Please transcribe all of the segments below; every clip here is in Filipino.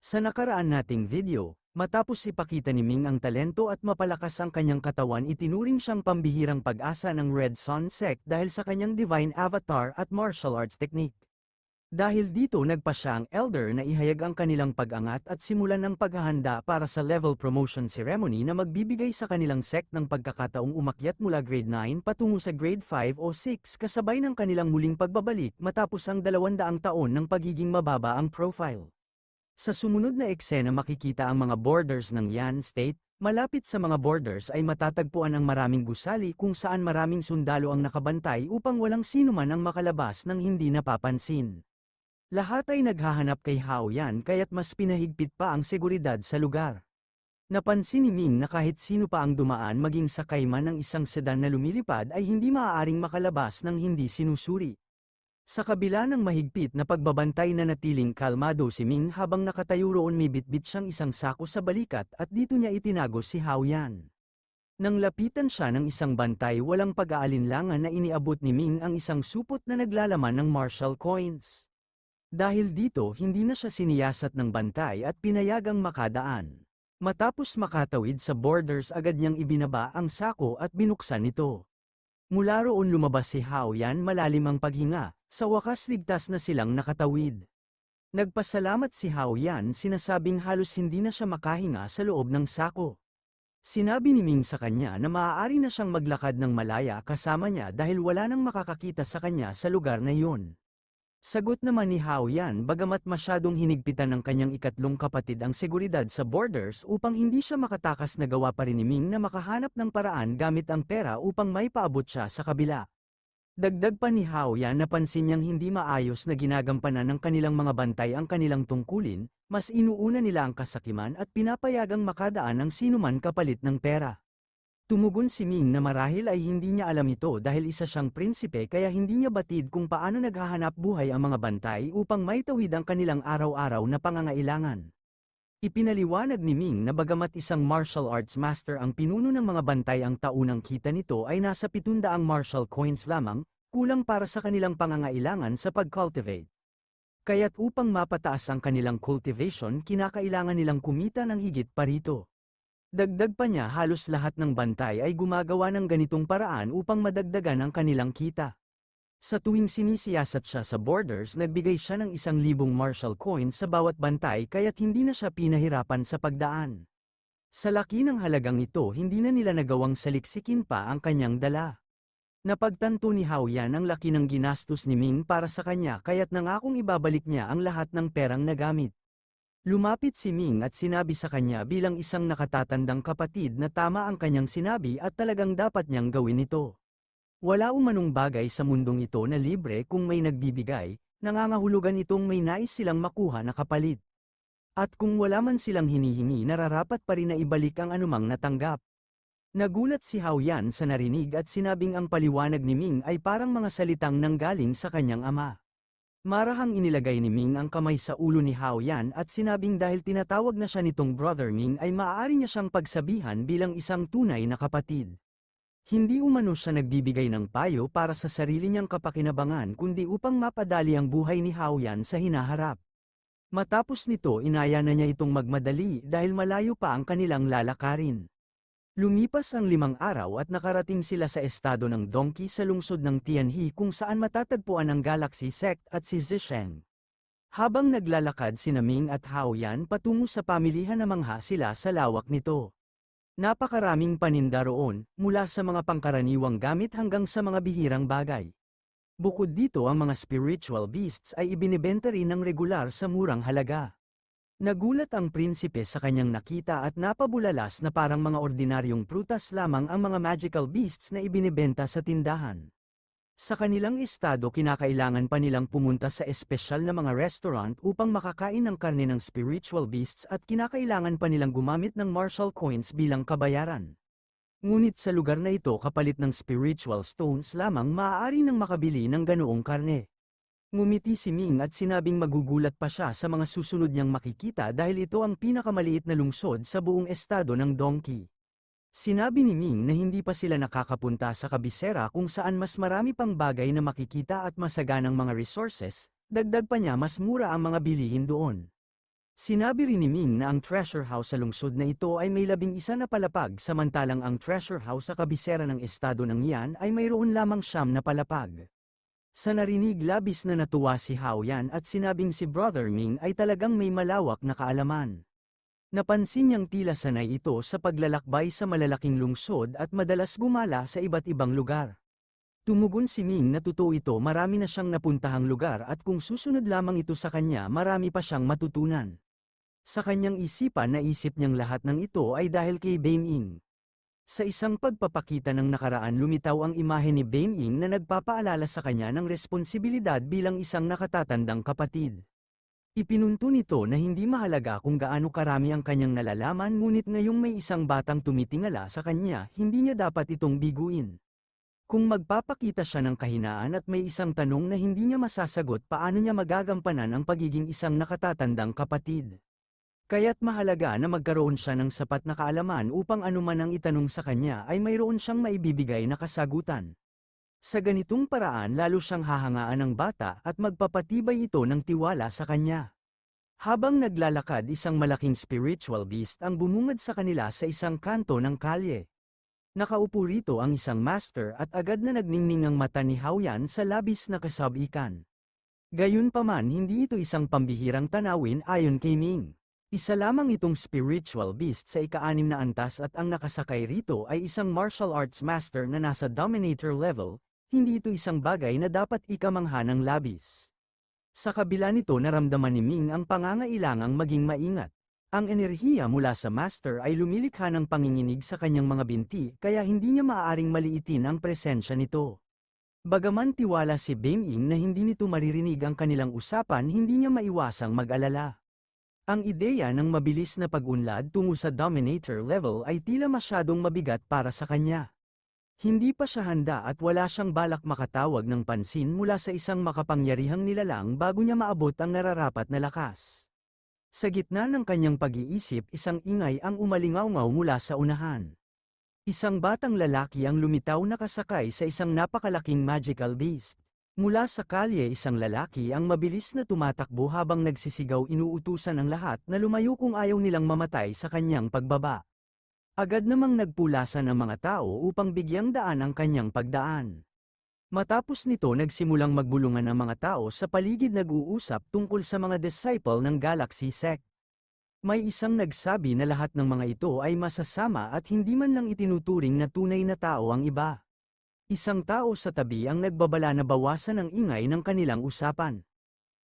Sa nakaraan nating video, matapos ipakita ni Ming ang talento at mapalakas ang kanyang katawan, itinuring siyang pambihirang pag-asa ng Red Sun Sect dahil sa kanyang divine avatar at martial arts technique. Dahil dito nagpa siya ang elder na ihayag ang kanilang pag-angat at simulan ang paghahanda para sa level promotion ceremony na magbibigay sa kanilang sect ng pagkakataong umakyat mula grade 9 patungo sa grade 5 o 6 kasabay ng kanilang muling pagbabalik matapos ang 200 taon ng pagiging mababa ang profile. Sa sumunod na eksena makikita ang mga borders ng Yan State. Malapit sa mga borders ay matatagpuan ang maraming gusali kung saan maraming sundalo ang nakabantay upang walang sinuman ang makalabas ng hindi napapansin. Lahat ay naghahanap kay Hao Yan kaya't mas pinahigpit pa ang seguridad sa lugar. Napansin ni Ming na kahit sino pa ang dumaan maging sakay man ng isang sedan na lumilipad ay hindi maaaring makalabas ng hindi sinusuri. Sa kabila ng mahigpit na pagbabantay na natiling kalmado si Ming habang nakatayo roon, may bitbit siyang isang sako sa balikat at dito niya itinago si Hao Yan. Nang lapitan siya ng isang bantay, walang pag-aalinlangan na iniabot ni Ming ang isang supot na naglalaman ng martial coins. Dahil dito hindi na siya siniyasat ng bantay at pinayagang makadaan. Matapos makatawid sa borders, agad niyang ibinaba ang sako at binuksan ito. Mula roon lumabas si Hao Yan, malalim ang paghinga, sa wakas ligtas na silang nakatawid. Nagpasalamat si Hao Yan, sinasabing halos hindi na siya makahinga sa loob ng sako. Sinabi ni Ming sa kanya na maaari na siyang maglakad ng malaya kasama niya dahil wala nang makakakita sa kanya sa lugar na iyon. Sagot naman ni Hao Yan, bagamat masyadong hinigpitan ng kanyang ikatlong kapatid ang seguridad sa borders upang hindi siya makatakas, nagawa pa rin ni Ming na makahanap ng paraan gamit ang pera upang may paabot siya sa kabila. Dagdag pa ni Hao Yan, napansin niyang hindi maayos na ginagampanan ng kanilang mga bantay ang kanilang tungkulin, mas inuuna nila ang kasakiman at pinapayagang makadaan ang sinuman kapalit ng pera. Tumugon si Ming na marahil ay hindi niya alam ito dahil isa siyang prinsipe kaya hindi niya batid kung paano naghahanap buhay ang mga bantay upang maitawid ang kanilang araw-araw na pangangailangan. Ipinaliwanag ni Ming na bagamat isang martial arts master ang pinuno ng mga bantay, ang taunang kita nito ay nasa 700 martial coins lamang, kulang para sa kanilang pangangailangan sa pag-cultivate. Kaya't upang mapataas ang kanilang cultivation, kinakailangan nilang kumita ng higit pa rito. Dagdag pa niya, halos lahat ng bantay ay gumagawa ng ganitong paraan upang madagdagan ang kanilang kita. Sa tuwing sinisiyasat siya sa borders, nagbigay siya ng 1,000 martial coins sa bawat bantay kaya't hindi na siya pinahirapan sa pagdaan. Sa laki ng halagang ito, hindi na nila nagawang saliksikin pa ang kanyang dala. Napagtanto ni Hao Yan ang laki ng ginastos ni Ming para sa kanya kaya't nangakong ibabalik niya ang lahat ng perang nagamit. Lumapit si Ming at sinabi sa kanya bilang isang nakatatandang kapatid na tama ang kanyang sinabi at talagang dapat niyang gawin ito. Wala umanong bagay sa mundong ito na libre. Kung may nagbibigay, nangangahulugan itong may nais silang makuha na kapalit. At kung wala man silang hinihingi, nararapat pa rin na ibalik ang anumang natanggap. Nagulat si Hao Yan sa narinig at sinabing ang paliwanag ni Ming ay parang mga salitang nanggaling sa kanyang ama. Marahang inilagay ni Ming ang kamay sa ulo ni Hao Yan at sinabing dahil tinatawag na siya nitong Brother Ming ay maaari niya siyang pagsabihan bilang isang tunay na kapatid. Hindi umano siya nagbibigay ng payo para sa sarili niyang kapakinabangan kundi upang mapadali ang buhay ni Hao Yan sa hinaharap. Matapos nito, inaya na niya itong magmadali dahil malayo pa ang kanilang lalakarin. Lumipas ang 5 araw at nakarating sila sa estado ng Dongqi sa lungsod ng Tianhe kung saan matatagpuan ang Galaxy Sect at si Zisheng. Habang naglalakad sina Ming at Hao Yan patungo sa pamilihan, namangha sila sa lawak nito. Napakaraming paninda roon, mula sa mga pangkaraniwang gamit hanggang sa mga bihirang bagay. Bukod dito, ang mga spiritual beasts ay ibinebenta rin ng regular sa murang halaga. Nagulat ang prinsipe sa kanyang nakita at napabulalas na parang mga ordinaryong prutas lamang ang mga magical beasts na ibinebenta sa tindahan. Sa kanilang estado, kinakailangan pa nilang pumunta sa espesyal na mga restaurant upang makakain ng karne ng spiritual beasts at kinakailangan pa nilang gumamit ng martial coins bilang kabayaran. Ngunit sa lugar na ito, kapalit ng spiritual stones lamang maaari nang makabili ng ganoong karne. Ngumiti si Ming at sinabing magugulat pa siya sa mga susunod niyang makikita dahil ito ang pinakamaliit na lungsod sa buong estado ng Dongqi. Sinabi ni Ming na hindi pa sila nakakapunta sa kabisera kung saan mas marami pang bagay na makikita at masaganang mga resources, dagdag pa niya mas mura ang mga bilihin doon. Sinabi rin ni Ming na ang treasure house sa lungsod na ito ay may 11 na palapag samantalang ang treasure house sa kabisera ng estado ng Yan ay mayroon lamang 9 na palapag. Sa narinig labis na natuwa si Hao Yan at sinabing si Brother Ming ay talagang may malawak na kaalaman. Napansin niyang tila sanay ito sa paglalakbay sa malalaking lungsod at madalas gumala sa iba't ibang lugar. Tumugon si Ming na totoo ito, marami na siyang napuntahang lugar at kung susunod lamang ito sa kanya marami pa siyang matutunan. Sa kanyang isipan naisip niyang lahat ng ito ay dahil kay Beng-ing. Sa isang pagpapakita ng nakaraan lumitaw ang imahe ni Beng-ing na nagpapaalala sa kanya ng responsibilidad bilang isang nakatatandang kapatid. Ipinunto nito na hindi mahalaga kung gaano karami ang kanyang nalalaman ngunit ngayong may isang batang tumitingala sa kanya hindi niya dapat itong biguin. Kung magpapakita siya ng kahinaan at may isang tanong na hindi niya masasagot paano niya magagampanan ang pagiging isang nakatatandang kapatid. Kaya't mahalaga na magkaroon siya ng sapat na kaalaman upang anuman ang itanong sa kanya ay mayroon siyang maibibigay na kasagutan. Sa ganitong paraan lalo siyang hahangaan ng bata at magpapatibay ito ng tiwala sa kanya. Habang naglalakad isang malaking spiritual beast ang bumungad sa kanila sa isang kanto ng kalye. Nakaupo rito ang isang master at agad na nagningning ang mata ni Hao Yan sa labis na kasabikan. Gayunpaman hindi ito isang pambihirang tanawin ayon kay Ming. Isa lamang itong spiritual beast sa ika-6 na antas at ang nakasakay rito ay isang martial arts master na nasa dominator level, hindi ito isang bagay na dapat ikamangha ng labis. Sa kabila nito naramdaman ni Ming ang pangangailangang maging maingat. Ang enerhiya mula sa master ay lumilikha ng panginginig sa kanyang mga binti kaya hindi niya maaaring maliitin ang presensya nito. Bagaman tiwala si Beng-ing na hindi nito maririnig ang kanilang usapan hindi niya maiwasang mag-alala. Ang ideya ng mabilis na pag-unlad tungo sa dominator level ay tila masyadong mabigat para sa kanya. Hindi pa siya handa at wala siyang balak makatawag ng pansin mula sa isang makapangyarihang nilalang bago niya maabot ang nararapat na lakas. Sa gitna ng kanyang pag-iisip isang ingay ang umalingaw-ngaw mula sa unahan. Isang batang lalaki ang lumitaw nakasakay sa isang napakalaking magical beast. Mula sa kalye isang lalaki ang mabilis na tumatakbo habang nagsisigaw inuutusan ang lahat na lumayo kung ayaw nilang mamatay sa kanyang pagbaba. Agad namang nagpulasan ang mga tao upang bigyang daan ang kanyang pagdaan. Matapos nito nagsimulang magbulungan ang mga tao sa paligid nag-uusap tungkol sa mga disciple ng Galaxy Sect. May isang nagsabi na lahat ng mga ito ay masasama at hindi man lang itinuturing na tunay na tao ang iba. Isang tao sa tabi ang nagbabala na bawasan ang ingay ng kanilang usapan.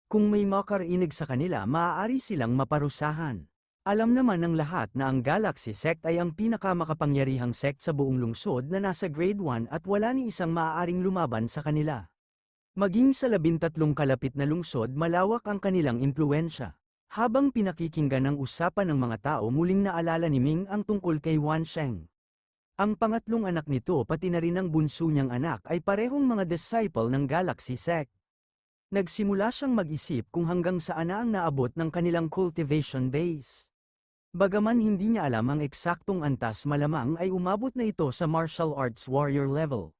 Kung may makarinig sa kanila maaari silang maparusahan. Alam naman ng lahat na ang Galaxy Sect ay ang pinakamakapangyarihang sect sa buong lungsod na nasa grade 1 at wala ni isang maaaring lumaban sa kanila. Maging sa 13 kalapit na lungsod malawak ang kanilang impluensya. Habang pinakikinggan ang usapan ng mga tao muling naalala ni Ming ang tungkol kay Wan Sheng. Ang pangatlong anak nito pati na rin ang bunso niyang anak ay parehong mga disciple ng Galaxy Sect. Nagsimula siyang mag-isip kung hanggang saan na ang naabot ng kanilang cultivation base. Bagaman hindi niya alam ang eksaktong antas malamang ay umabot na ito sa martial arts warrior level.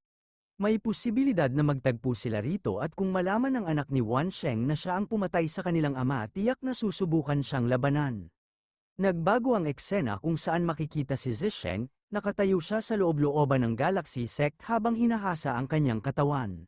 May posibilidad na magtagpo sila rito at kung malaman ng anak ni Wan Sheng na siya ang pumatay sa kanilang ama tiyak na susubukan siyang labanan. Nagbago ang eksena kung saan makikita si Zisheng, nakatayo siya sa loob-looban ng Galaxy Sect habang hinahasa ang kanyang katawan.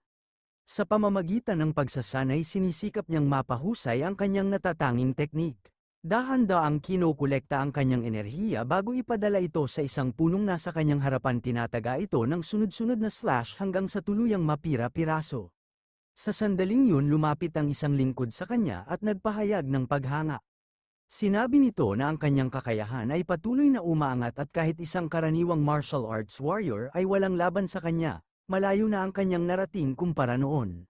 Sa pamamagitan ng pagsasanay sinisikap niyang mapahusay ang kanyang natatanging teknik. Dahan-daang kinokolekta ang kanyang enerhiya bago ipadala ito sa isang punong nasa kanyang harapan tinataga ito ng sunod-sunod na slash hanggang sa tuluyang mapira-piraso. Sa sandaling yun lumapit ang isang lingkod sa kanya at nagpahayag ng paghanga. Sinabi nito na ang kanyang kakayahan ay patuloy na umaangat at kahit isang karaniwang martial arts warrior ay walang laban sa kanya, malayo na ang kanyang narating kumpara noon.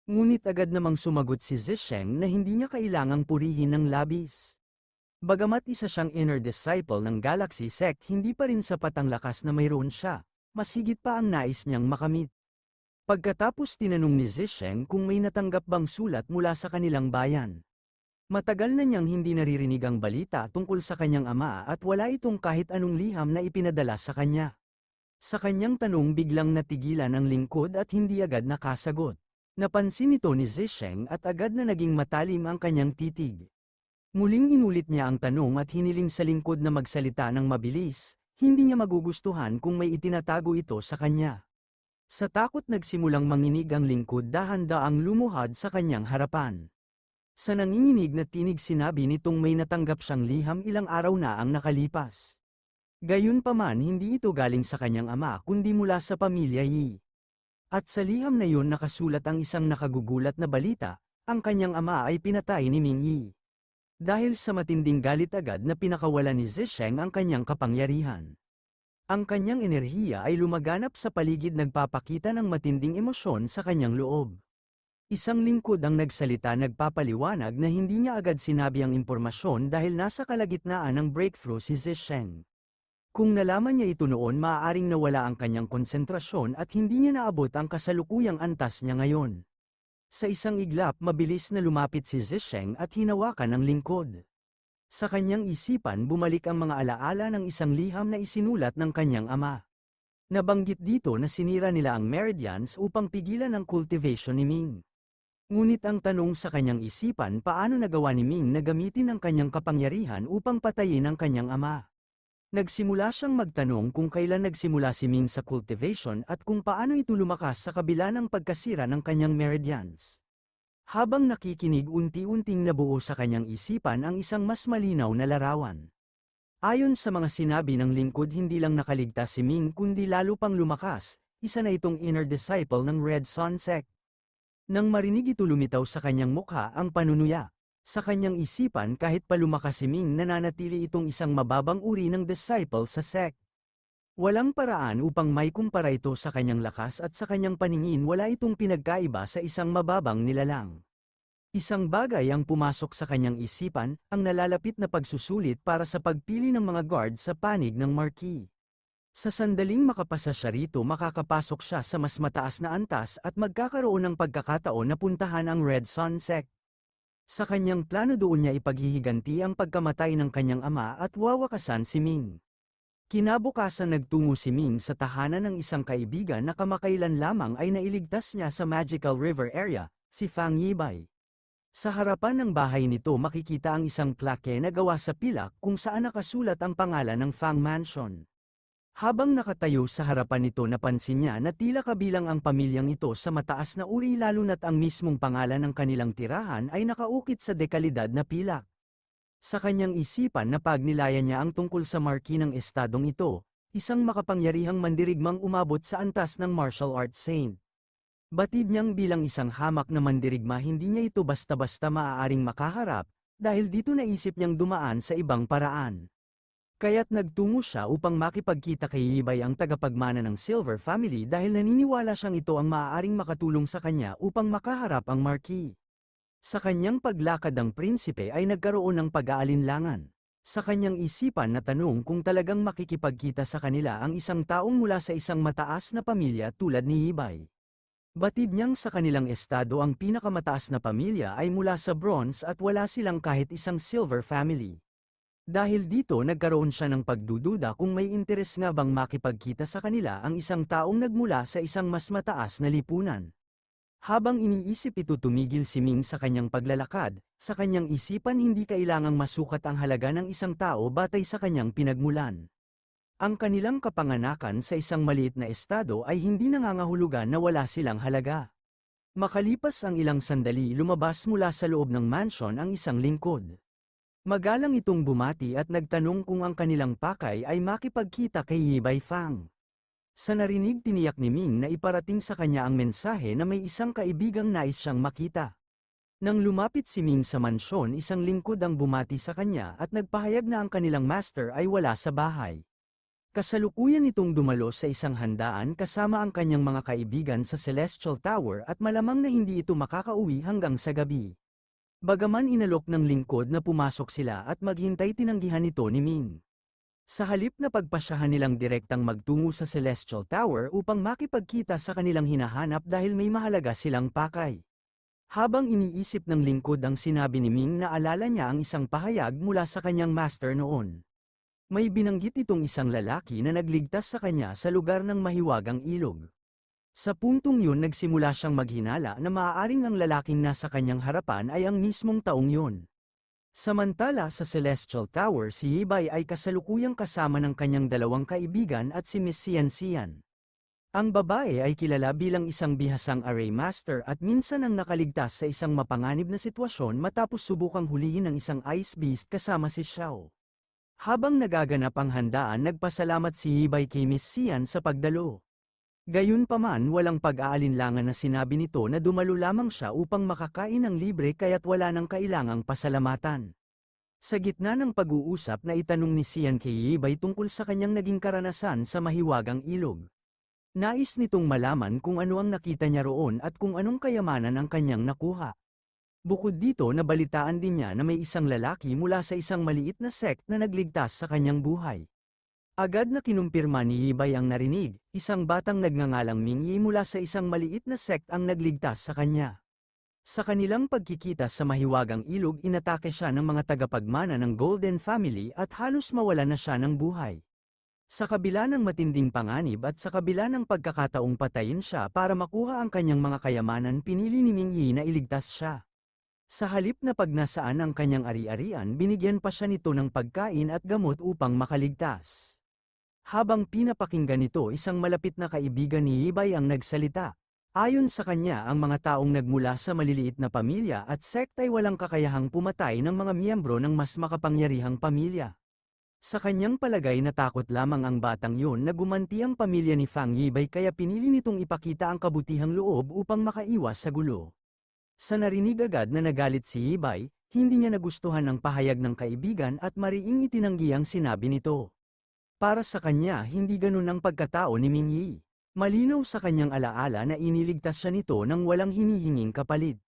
Ngunit agad namang sumagot si Zisheng na hindi niya kailangang purihin ng labis. Bagamat isa siyang inner disciple ng Galaxy Sect hindi pa rin sapat ang lakas na mayroon siya, mas higit pa ang nais niyang makamit. Pagkatapos tinanong ni Zisheng kung may natanggap bang sulat mula sa kanilang bayan. Matagal na niyang hindi naririnig ang balita tungkol sa kanyang ama at wala itong kahit anong liham na ipinadala sa kanya. Sa kanyang tanong biglang natigilan ang lingkod at hindi agad nakasagot. Napansin ito ni Zisheng at agad na naging matalim ang kanyang titig. Muling inulit niya ang tanong at hiniling sa lingkod na magsalita ng mabilis, hindi niya magugustuhan kung may itinatago ito sa kanya. Sa takot nagsimulang manginig ang lingkod dahan-daang lumuhad sa kanyang harapan. Sa nanginginig na tinig sinabi nitong may natanggap siyang liham ilang araw na ang nakalipas. Gayunpaman hindi ito galing sa kanyang ama kundi mula sa pamilya Yi. At sa liham na yun nakasulat ang isang nakagugulat na balita, ang kanyang ama ay pinatay ni Ming Yi. Dahil sa matinding galit agad na pinakawalan ni Zisheng ang kanyang kapangyarihan. Ang kanyang enerhiya ay lumaganap sa paligid nagpapakita ng matinding emosyon sa kanyang loob. Isang lingkod ang nagsalita nagpapaliwanag na hindi niya agad sinabi ang impormasyon dahil nasa kalagitnaan ng breakthrough si Zisheng. Kung nalaman niya ito noon maaaring nawala ang kanyang konsentrasyon at hindi niya naabot ang kasalukuyang antas niya ngayon. Sa isang iglap mabilis na lumapit si Zisheng at hinawakan ang lingkod. Sa kanyang isipan bumalik ang mga alaala ng isang liham na isinulat ng kanyang ama. Nabanggit dito na sinira nila ang Meridians upang pigilan ang cultivation ni Ming. Ngunit ang tanong sa kanyang isipan paano nagawa ni Ming na gamitin ang kanyang kapangyarihan upang patayin ang kanyang ama. Nagsimula siyang magtanong kung kailan nagsimula si Ming sa cultivation at kung paano ito lumakas sa kabila ng pagkasira ng kanyang Meridians. Habang nakikinig unti-unting nabuo sa kanyang isipan ang isang mas malinaw na larawan. Ayon sa mga sinabi ng lingkod hindi lang nakaligtas si Ming kundi lalo pang lumakas, isa na itong inner disciple ng Red Sun Sect. Nang marinig ito lumitaw sa kanyang mukha ang panunuya. Sa kanyang isipan kahit pa lumakas si Ming nananatili itong isang mababang uri ng disciple sa sect. Walang paraan upang may kumpara ito sa kanyang lakas at sa kanyang paningin wala itong pinagkaiba sa isang mababang nilalang. Isang bagay ang pumasok sa kanyang isipan, ang nalalapit na pagsusulit para sa pagpili ng mga guard sa panig ng marquee. Sa sandaling makapasa siya rito makakapasok siya sa mas mataas na antas at magkakaroon ng pagkakataon na puntahan ang Red Sun Sect. Sa kanyang plano doon niya ipaghihiganti ang pagkamatay ng kanyang ama at wawakasan si Ming. Kinabukasan nagtungo si Ming sa tahanan ng isang kaibigan na kamakailan lamang ay nailigtas niya sa Magical River Area, si Fang Yibay. Sa harapan ng bahay nito makikita ang isang plaque na gawa sa pilak kung saan nakasulat ang pangalan ng Fang Mansion. Habang nakatayo sa harapan nito napansin niya na tila kabilang ang pamilyang ito sa mataas na uri lalo na't ang mismong pangalan ng kanilang tirahan ay nakaukit sa dekalidad na pilak. Sa kanyang isipan napagnilayan niya ang tungkol sa marquee ng estadong ito, isang makapangyarihang mandirigmang umabot sa antas ng martial arts saint. Batid niyang bilang isang hamak na mandirigma hindi niya ito basta-basta maaaring makaharap, dahil dito naisip niyang dumaan sa ibang paraan. Kaya't nagtungo siya upang makipagkita kay Yibay ang tagapagmana ng Silver Family dahil naniniwala siyang ito ang maaaring makatulong sa kanya upang makaharap ang marquee. Sa kanyang paglakad ang prinsipe ay nagkaroon ng pag-aalinlangan. Sa kanyang isipan na tanong kung talagang makikipagkita sa kanila ang isang taong mula sa isang mataas na pamilya tulad ni Yibay. Batid niyang sa kanilang estado ang pinakamataas na pamilya ay mula sa bronze at wala silang kahit isang silver family. Dahil dito nagkaroon siya ng pagdududa kung may interes nga bang makipagkita sa kanila ang isang taong nagmula sa isang mas mataas na lipunan. Habang iniisip ito tumigil si Ming sa kanyang paglalakad, sa kanyang isipan hindi kailangang masukat ang halaga ng isang tao batay sa kanyang pinagmulan. Ang kanilang kapanganakan sa isang maliit na estado ay hindi nangangahulugan na wala silang halaga. Makalipas ang ilang sandali lumabas mula sa loob ng mansion ang isang lingkod. Magalang itong bumati at nagtanong kung ang kanilang pakay ay makipagkita kay Yibay Fang. Sa narinig tiniyak ni Ming na iparating sa kanya ang mensahe na may isang kaibigang nais siyang makita. Nang lumapit si Ming sa mansyon isang lingkod ang bumati sa kanya at nagpahayag na ang kanilang master ay wala sa bahay. Kasalukuyan itong dumalo sa isang handaan kasama ang kanyang mga kaibigan sa Celestial Tower at malamang na hindi ito makakauwi hanggang sa gabi. Bagaman inalok ng lingkod na pumasok sila at maghintay tinanggihan ito ni Ming. Sa halip na pagpasyahan nilang direktang magtungo sa Celestial Tower upang makipagkita sa kanilang hinahanap dahil may mahalaga silang pakay. Habang iniisip ng lingkod ang sinabi ni Ming naalala niya ang isang pahayag mula sa kanyang master noon. May binanggit itong isang lalaki na nagligtas sa kanya sa lugar ng mahiwagang ilog. Sa puntong yun nagsimula siyang maghinala na maaaring ang lalaking nasa kanyang harapan ay ang mismong taong yun. Samantala sa Celestial Tower si Yibay ay kasalukuyang kasama ng kanyang dalawang kaibigan at si Miss Sian Sian. Ang babae ay kilala bilang isang bihasang array master at minsan ang nakaligtas sa isang mapanganib na sitwasyon matapos subukang hulihin ng isang ice beast kasama si Xiao. Habang nagaganap ang handaan nagpasalamat si Hibay kay Miss Sian sa pagdalo. Gayunpaman walang pag-aalinlangan na sinabi nito na dumalo lamang siya upang makakain ng libre kaya't wala nang kailangang pasalamatan. Sa gitna ng pag-uusap na itanong ni Sian kay Hibay tungkol sa kanyang naging karanasan sa mahiwagang ilog. Nais nitong malaman kung ano ang nakita niya roon at kung anong kayamanan ang kanyang nakuha. Bukod dito nabalitaan din niya na may isang lalaki mula sa isang maliit na sect na nagligtas sa kanyang buhay. Agad na kinumpirma ni Hibay ang narinig, isang batang nagngangalang Mingyi mula sa isang maliit na sect ang nagligtas sa kanya. Sa kanilang pagkikita sa mahiwagang ilog inatake siya ng mga tagapagmana ng Golden Family at halos mawala na siya ng buhay. Sa kabila ng matinding panganib at sa kabila ng pagkakataong patayin siya para makuha ang kanyang mga kayamanan pinili ni Mingyi na iligtas siya. Sa halip na pagnasaan ang kanyang ari-arian binigyan pa siya nito ng pagkain at gamot upang makaligtas. Habang pinapakinggan nito isang malapit na kaibigan ni Hibay ang nagsalita. Ayon sa kanya ang mga taong nagmula sa maliliit na pamilya at sect ay walang kakayahang pumatay ng mga miyembro ng mas makapangyarihang pamilya. Sa kanyang palagay natakot lamang ang batang yun na gumanti ang pamilya ni Fang Yibay kaya pinili nitong ipakita ang kabutihang loob upang makaiwas sa gulo. Sa narinig agad na nagalit si Yibay, hindi niya nagustuhan ang pahayag ng kaibigan at mariing itinanggi ang sinabi nito. Para sa kanya hindi ganun ang pagkatao ni Mingyi. Malinaw sa kanyang alaala na iniligtas siya nito nang walang hinihinging kapalit.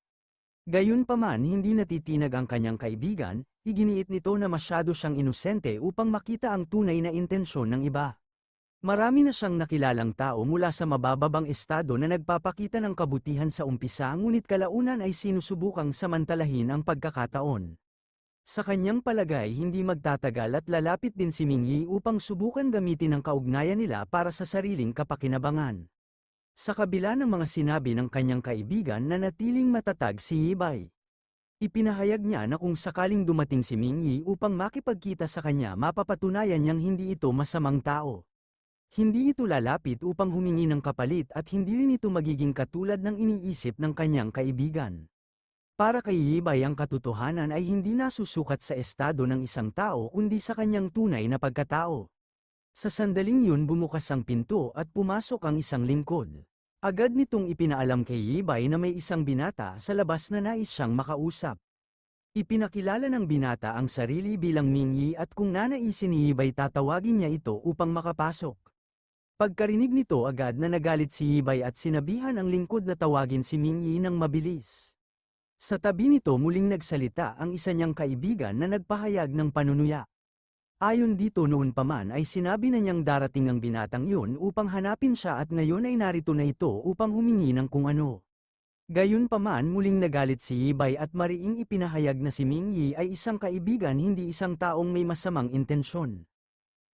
Gayunpaman hindi natitinag ang kanyang kaibigan, iginiit nito na masyado siyang inosente upang makita ang tunay na intensyon ng iba. Marami na siyang nakilalang tao mula sa mabababang estado na nagpapakita ng kabutihan sa umpisa ngunit kalaunan ay sinusubukang samantalahin ang pagkakataon. Sa kanyang palagay hindi magtatagal at lalapit din si Mingyi upang subukan gamitin ang kaugnayan nila para sa sariling kapakinabangan. Sa kabila ng mga sinabi ng kanyang kaibigan na natiling matatag si Hibay. Ipinahayag niya na kung sakaling dumating si Mingyi upang makipagkita sa kanya mapapatunayan niyang hindi ito masamang tao. Hindi ito lalapit upang humingi ng kapalit at hindi rin ito magiging katulad ng iniisip ng kanyang kaibigan. Para kay Hibay ang katotohanan ay hindi nasusukat sa estado ng isang tao kundi sa kanyang tunay na pagkatao. Sa sandaling yun bumukas ang pinto at pumasok ang isang lingkod. Agad nitong ipinaalam kay Yibay na may isang binata sa labas na nais siyang makausap. Ipinakilala ng binata ang sarili bilang Mingyi at kung nanaisin ni Yibay tatawagin niya ito upang makapasok. Pagkarinig nito agad na nagalit si Yibay at sinabihan ang lingkod na tawagin si Mingyi ng mabilis. Sa tabi nito muling nagsalita ang isa niyang kaibigan na nagpahayag ng panunuya. Ayon dito noon pa man ay sinabi na niyang darating ang binatang yun upang hanapin siya at ngayon ay narito na ito upang humingi ng kung ano. Gayunpaman muling nagalit si Yibay at mariing ipinahayag na si Mingyi ay isang kaibigan hindi isang taong may masamang intensyon.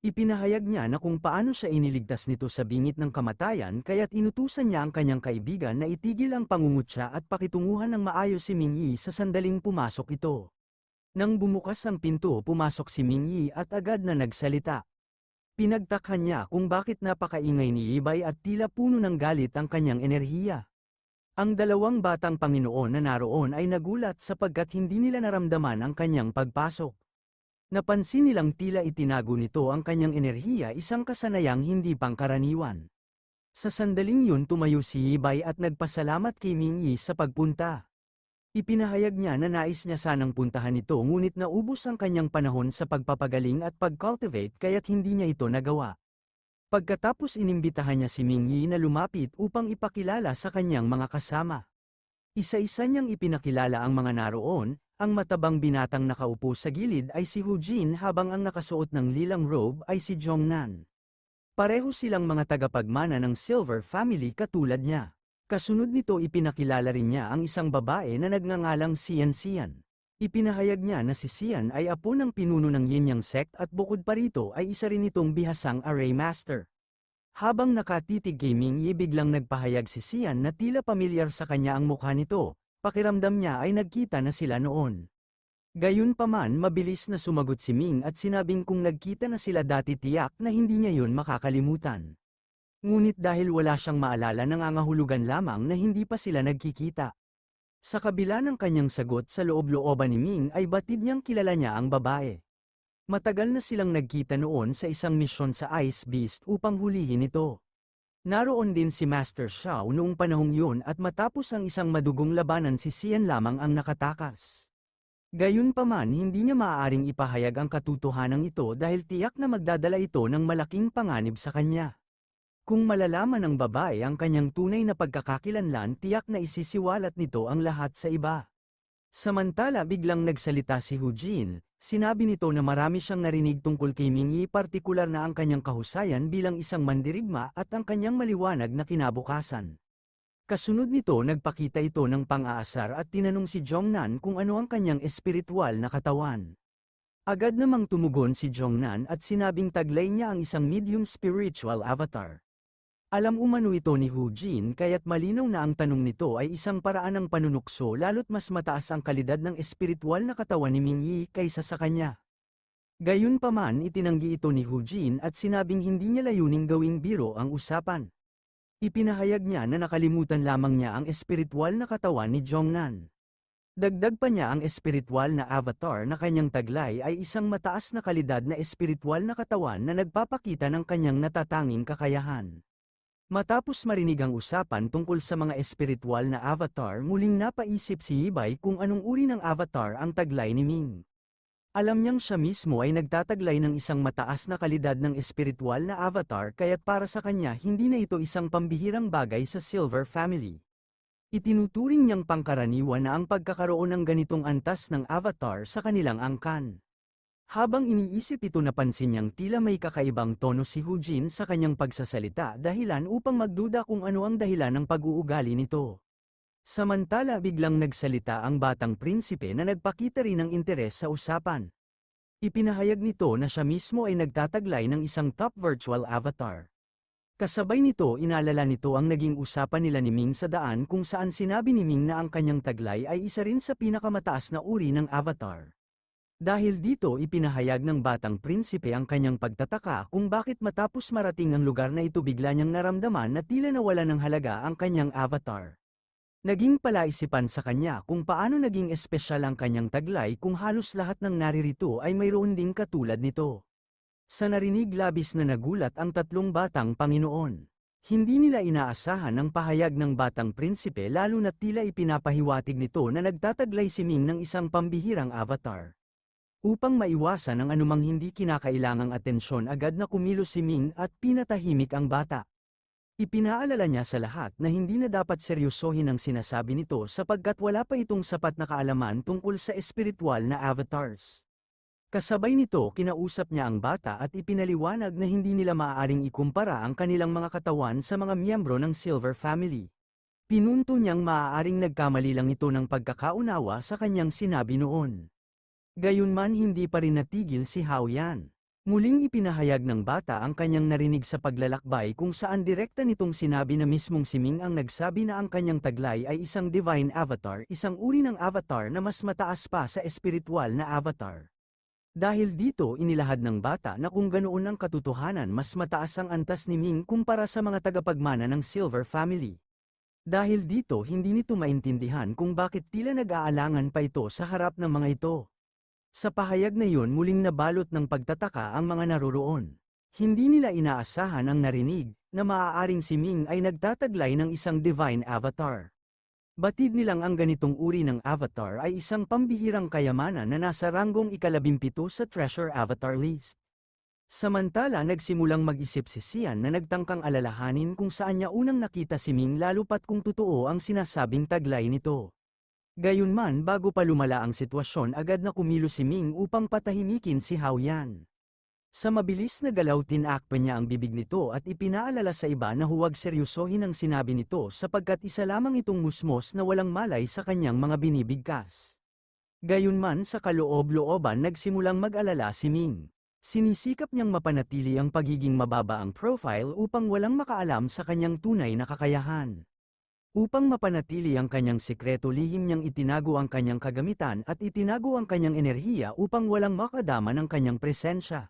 Ipinahayag niya na kung paano siya iniligtas nito sa bingit ng kamatayan kaya't inutusan niya ang kanyang kaibigan na itigil ang pangungutya at pakitunguhan ng maayos si Mingyi sa sandaling pumasok ito. Nang bumukas ang pinto pumasok si Mingyi at agad na nagsalita. Pinagtakhan niya kung bakit napakaingay ni Yibay at tila puno ng galit ang kanyang enerhiya. Ang dalawang batang Panginoon na naroon ay nagulat sapagkat hindi nila naramdaman ang kanyang pagpasok. Napansin nilang tila itinago nito ang kanyang enerhiya isang kasanayang hindi pangkaraniwan. Sa sandaling yun tumayo si Yibay at nagpasalamat kay Mingyi sa pagpunta. Ipinahayag niya na nais niya sanang puntahan ito ngunit naubos ang kanyang panahon sa pagpapagaling at pag-cultivate kaya't hindi niya ito nagawa. Pagkatapos inimbitahan niya si Mingyi na lumapit upang ipakilala sa kanyang mga kasama. Isa-isa niyang ipinakilala ang mga naroon, ang matabang binatang nakaupo sa gilid ay si Hu Jin habang ang nakasuot ng lilang robe ay si Jongnan. Pareho silang mga tagapagmana ng Silver Family katulad niya. Kasunod nito ipinakilala rin niya ang isang babae na nagngangalang Sian Sian. Ipinahayag niya na si Sian ay apo ng pinuno ng Yin Yang sect at bukod pa rito ay isa rin itong bihasang array master. Habang nakatitig kay Mingyi biglang nagpahayag si Sian na tila pamilyar sa kanya ang mukha nito, pakiramdam niya ay nagkita na sila noon. Gayunpaman mabilis na sumagot si Ming at sinabing kung nagkita na sila dati tiyak na hindi niya yun makakalimutan. Ngunit dahil wala siyang maalala nangangahulugan lamang na hindi pa sila nagkikita. Sa kabila ng kanyang sagot sa loob-looban ni Ming ay batid niyang kilala niya ang babae. Matagal na silang nagkita noon sa isang misyon sa Ice Beast upang hulihin ito. Naroon din si Master Xiao noong panahong yun at matapos ang isang madugong labanan si Xian lamang ang nakatakas. Gayunpaman hindi niya maaaring ipahayag ang katotohanan ito dahil tiyak na magdadala ito ng malaking panganib sa kanya. Kung malalaman ng babae ang kanyang tunay na pagkakakilanlan tiyak na isisiwalat nito ang lahat sa iba. Samantala biglang nagsalita si Hu Jin, sinabi nito na marami siyang narinig tungkol kay Ming Yi partikular na ang kanyang kahusayan bilang isang mandirigma at ang kanyang maliwanag na kinabukasan. Kasunod nito nagpakita ito ng pang-aasar at tinanong si Jongnan kung ano ang kanyang espiritual na katawan. Agad namang tumugon si Jongnan at sinabing taglay niya ang isang medium spiritual avatar. Alam umano ito ni Hu Jin kaya't malinaw na ang tanong nito ay isang paraan ng panunukso lalo't mas mataas ang kalidad ng espiritual na katawan ni Ming Yi kaysa sa kanya. Gayunpaman itinanggi ito ni Hu Jin at sinabing hindi niya layuning gawing biro ang usapan. Ipinahayag niya na nakalimutan lamang niya ang espiritual na katawan ni Jongnan. Dagdag pa niya ang espiritual na avatar na kanyang taglay ay isang mataas na kalidad na espiritual na katawan na nagpapakita ng kanyang natatanging kakayahan. Matapos marinig ang usapan tungkol sa mga espiritual na avatar muling napaisip si Hibay kung anong uri ng avatar ang taglay ni Ming. Alam niyang siya mismo ay nagtataglay ng isang mataas na kalidad ng espiritual na avatar kaya't para sa kanya hindi na ito isang pambihirang bagay sa Silver Family. Itinuturing niyang pangkaraniwan na ang pagkakaroon ng ganitong antas ng avatar sa kanilang angkan. Habang iniisip ito napansin niyang tila may kakaibang tono si Hu Jin sa kanyang pagsasalita dahilan upang magduda kung ano ang dahilan ng pag-uugali nito. Samantala biglang nagsalita ang batang prinsipe na nagpakita rin ng interes sa usapan. Ipinahayag nito na siya mismo ay nagtataglay ng isang top virtual avatar. Kasabay nito inalala nito ang naging usapan nila ni Ming sa daan kung saan sinabi ni Ming na ang kanyang taglay ay isa rin sa pinakamataas na uri ng avatar. Dahil dito ipinahayag ng batang prinsipe ang kanyang pagtataka kung bakit matapos marating ang lugar na ito bigla niyang naramdaman na tila nawala ng halaga ang kanyang avatar. Naging palaisipan sa kanya kung paano naging espesyal ang kanyang taglay kung halos lahat ng naririto ay mayroon ding katulad nito. Sa narinig labis na nagulat ang tatlong batang Panginoon. Hindi nila inaasahan ang pahayag ng batang prinsipe lalo na tila ipinapahiwatig nito na nagtataglay si Ming ng isang pambihirang avatar. Upang maiwasan ang anumang hindi kinakailangang atensyon agad na kumilos si Ming at pinatahimik ang bata. Ipinaalala niya sa lahat na hindi na dapat seryosohin ang sinasabi nito sapagkat wala pa itong sapat na kaalaman tungkol sa espiritual na avatars. Kasabay nito kinausap niya ang bata at ipinaliwanag na hindi nila maaaring ikumpara ang kanilang mga katawan sa mga miyembro ng Silver Family. Pinunto niyang maaaring nagkamali lang ito ng pagkakaunawa sa kanyang sinabi noon. Gayunman hindi pa rin natigil si Hao Yan. Muling ipinahayag ng bata ang kanyang narinig sa paglalakbay kung saan direkta nitong sinabi na mismong si Ming ang nagsabi na ang kanyang taglay ay isang divine avatar, isang uri ng avatar na mas mataas pa sa espiritual na avatar. Dahil dito inilahad ng bata na kung ganoon ang katotohanan mas mataas ang antas ni Ming kumpara sa mga tagapagmana ng Silver Family. Dahil dito hindi nito maintindihan kung bakit tila nag-aalangan pa ito sa harap ng mga ito. Sa pahayag na yun muling nabalot ng pagtataka ang mga naroroon. Hindi nila inaasahan ang narinig, na maaaring si Ming ay nagtataglay ng isang divine avatar. Batid nilang ang ganitong uri ng avatar ay isang pambihirang kayamanan na nasa ranggong ika-17 sa Treasure Avatar List. Samantala nagsimulang mag-isip si Xian na nagtangkang alalahanin kung saan niya unang nakita si Ming lalo pat kung totoo ang sinasabing taglay nito. Gayunman bago pa lumala ang sitwasyon agad na kumilos si Ming upang patahimikin si Hao Yan. Sa mabilis na galaw tinakpan niya ang bibig nito at ipinaalala sa iba na huwag seryosohin ang sinabi nito sapagkat isa lamang itong musmos na walang malay sa kanyang mga binibigkas. Gayunman sa kaloob-looban nagsimulang mag-alala si Ming. Sinisikap niyang mapanatili ang pagiging mababa ang profile upang walang makaalam sa kanyang tunay na kakayahan. Upang mapanatili ang kanyang sikreto, lihim niyang itinago ang kanyang kagamitan at itinago ang kanyang enerhiya upang walang makadama ng kanyang presensya.